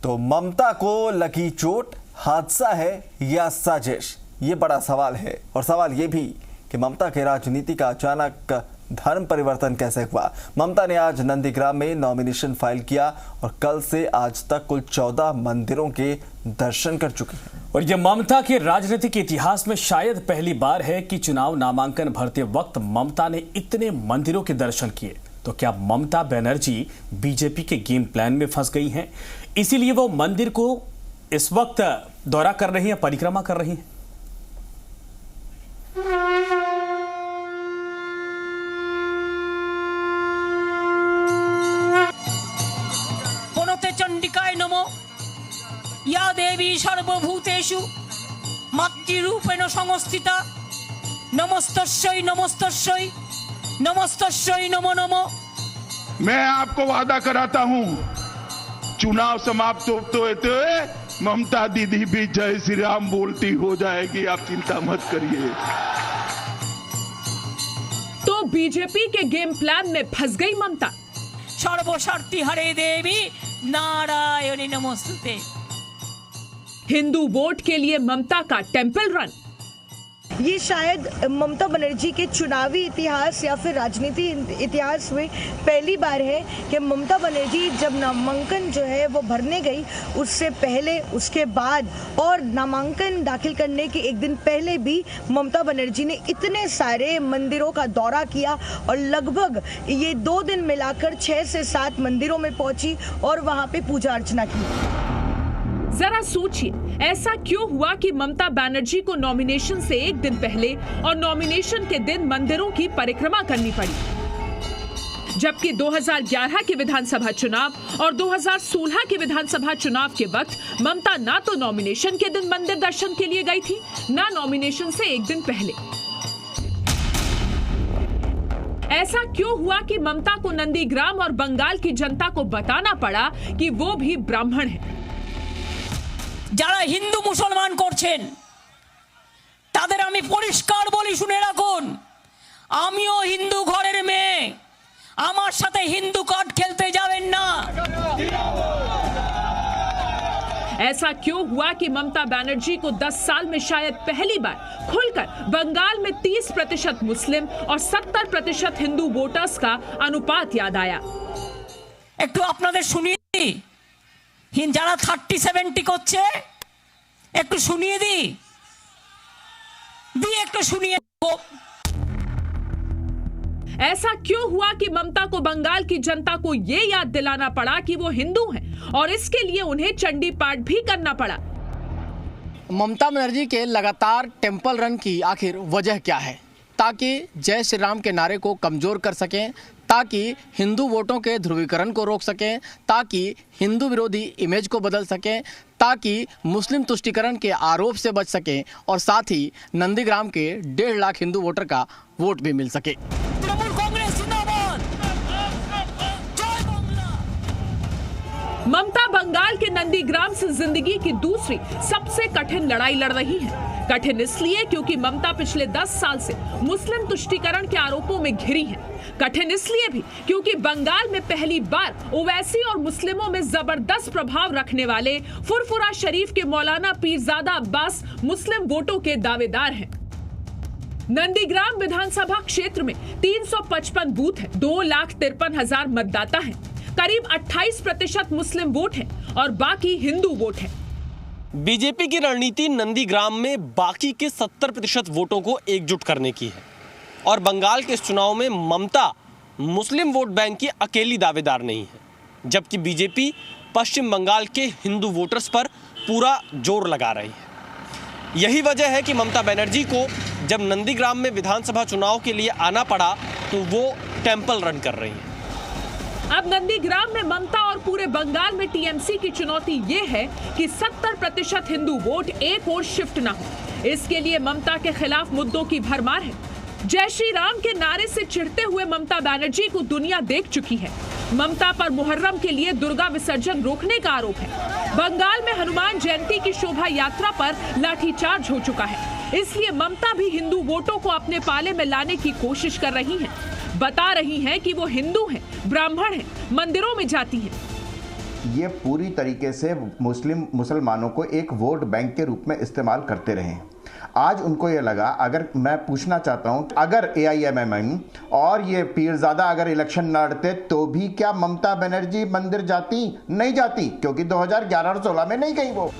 तो ममता को लगी चोट हादसा है या साजिश, ये बड़ा सवाल है। और सवाल ये भी कि ममता के राजनीति का अचानक धर्म परिवर्तन कैसे हुआ। ममता ने आज नंदीग्राम में नॉमिनेशन फाइल किया और कल से आज तक कुल 14 मंदिरों के दर्शन कर चुकी हैं। और ये ममता के राजनीतिक इतिहास में शायद पहली बार है कि चुनाव नामांकन भरते वक्त ममता ने इतने मंदिरों के दर्शन किए। तो क्या ममता बनर्जी बीजेपी के गेम प्लान में फंस गई हैं, इसीलिए वो मंदिर को इस वक्त दौरा कर रही हैं, परिक्रमा कर रही हैं? चंडिकाय नमो या देवी सर्वभूतेषु मातृरूपेण संस्थिता नमस्तस्यै नमस्तस्यै नमस्तस्यै नमो नमो। मैं आपको वादा कराता हूं, चुनाव समाप्त होते ममता दीदी भी जय श्री राम बोलती हो जाएगी, आप चिंता मत करिए। तो बीजेपी के गेम प्लान में फंस गई ममता। सर्वशक्ति हरे देवी नारायणी नमोस्तुते। हिंदू वोट के लिए ममता का टेंपल रन। ये शायद ममता बनर्जी के चुनावी इतिहास या फिर राजनीति इतिहास में पहली बार है कि ममता बनर्जी जब नामांकन जो है वो भरने गई, उससे पहले, उसके बाद और नामांकन दाखिल करने के एक दिन पहले भी ममता बनर्जी ने इतने सारे मंदिरों का दौरा किया और लगभग ये 2 दिन मिलाकर 6 से 7 मंदिरों में पहुंची और वहां पे पूजा अर्चना की। जरा सोचिए, ऐसा क्यों हुआ कि ममता बनर्जी को नॉमिनेशन से एक दिन पहले और नॉमिनेशन के दिन मंदिरों की परिक्रमा करनी पड़ी, जबकि 2011 के विधानसभा चुनाव और 2016 के विधानसभा चुनाव के वक्त ममता ना तो नॉमिनेशन के दिन मंदिर दर्शन के लिए गई थी, ना नॉमिनेशन से एक दिन पहले। ऐसा क्यों हुआ कि ममता को नंदीग्राम और बंगाल की जनता को बताना पड़ा कि वो भी ब्राह्मण है? যারা হিন্দু মুসলমান করছেন তাদের আমি পরিষ্কার বলি, শুনে রাখুন, আমিও হিন্দু ঘরের মেয়ে, আমার সাথে হিন্দু কার্ড খেলতে যাবেন না। ऐसा क्यों हुआ कि ममता बनर्जी को 10 साल में शायद पहली बार खुलकर बंगाल में 30% मुस्लिम और 70% हिंदू वोटर्स का अनुपात याद आया? একটু আপনাদের শুনিয়ে দিই, যারা 30-70 করছে একটু শুনিয়ে দিই একটু শুনিয়ে। ऐसा क्यों हुआ कि ममता को बंगाल की जनता को यह याद दिलाना पड़ा कि वो हिंदू हैं और इसके लिए उन्हें चंडी पाठ भी करना पड़ा? ममता बनर्जी के लगातार टेंपल रन की आखिर वजह क्या है? ताकि जय श्री राम के नारे को कमजोर कर सकें, ताकि हिंदू वोटों के ध्रुवीकरण को रोक सकें, ताकि हिंदू विरोधी इमेज को बदल सकें, ताकि मुस्लिम तुष्टीकरण के आरोप से बच सकें और साथ ही नंदीग्राम के 1.5 लाख हिंदू वोटर का वोट भी मिल सके। ममता बंगाल के नंदीग्राम से जिंदगी की दूसरी सबसे कठिन लड़ाई लड़ रही है। कठिन इसलिए क्योंकि ममता पिछले 10 साल से मुस्लिम तुष्टीकरण के आरोपों में घिरी है। कठिन इसलिए भी क्योंकि बंगाल में पहली बार ओवैसी और मुस्लिमों में जबरदस्त प्रभाव रखने वाले फुरफुरा शरीफ के मौलाना पीरजादा अब्बास मुस्लिम वोटों के दावेदार हैं। नंदीग्राम विधानसभा क्षेत्र में 355 बूथ है, 2,53,000 मतदाता हैं, करीब 28% मुस्लिम वोट है और बाकी हिंदू वोट है। बीजेपी की रणनीति नंदीग्राम में बाकी के 70% वोटों को एकजुट करने की है और बंगाल के इस चुनाव में ममता मुस्लिम वोट बैंक की अकेली दावेदार नहीं है, जबकि बीजेपी पश्चिम बंगाल के हिंदू वोटर्स पर पूरा जोर लगा रही है। यही वजह है कि ममता बनर्जी को जब नंदीग्राम में विधानसभा चुनाव के लिए आना पड़ा तो वो टेंपल रन कर रही है। अब नंदीग्राम में ममता और पूरे बंगाल में टीएमसी की चुनौती ये है कि 70% हिंदू वोट एक ओर शिफ्ट ना हो। इसके लिए ममता के खिलाफ मुद्दों की भरमार है। जय श्री राम के नारे से चिढ़ते हुए ममता बनर्जी को दुनिया देख चुकी है। ममता पर मुहर्रम के लिए दुर्गा विसर्जन रोकने का आरोप है। बंगाल में हनुमान जयंती की शोभा यात्रा पर लाठीचार्ज हो चुका है। इसलिए ममता भी हिंदू वोटों को अपने पाले में लाने की कोशिश कर रही हैं। बता रही हैं कि वो हिंदू हैं, ब्राह्मण हैं, मंदिरों में जाती हैं। ये पूरी तरीके से मुसलमानों को एक वोट बैंक के रूप में इस्तेमाल करते रहे। आज उनको ये लगा, अगर मैं पूछना चाहता हूं, अगर AIMMM और ये पीरजादा अगर इलेक्शन लड़ते तो भी क्या ममता बनर्जी मंदिर जाती? नहीं जाती, क्योंकि 2011 और 16 में नहीं गई वो।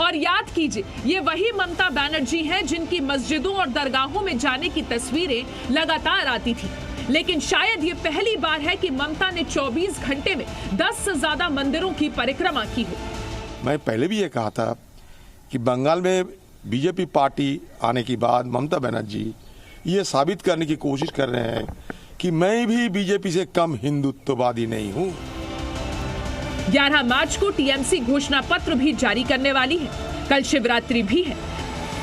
और याद कीजिए, ये वही ममता बनर्जी हैं जिनकी मस्जिदों और दरगाहों में जाने की तस्वीरें लगातार आती थी। लेकिन शायद ये पहली बार है कि ममता ने 24 घंटे में 10 से ज्यादा मंदिरों की परिक्रमा की हो। मैं पहले भी ये कहा था कि बंगाल में बीजेपी पार्टी आने के बाद ममता बनर्जी ये साबित करने की कोशिश कर रहे हैं कि मैं भी बीजेपी से कम हिंदुत्ववादी नहीं हूं। 11 मार्च को टीएमसी घोषणा पत्र भी जारी करने वाली है। कल शिवरात्रि भी है।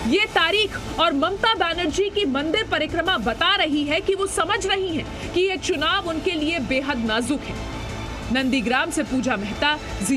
ये तारीख और ममता बनर्जी की मंदिर परिक्रमा बता रही है कि वो समझ रही हैं कि ये चुनाव उनके लिए बेहद नाजुक है। नंदीग्राम से पूजा मेहता।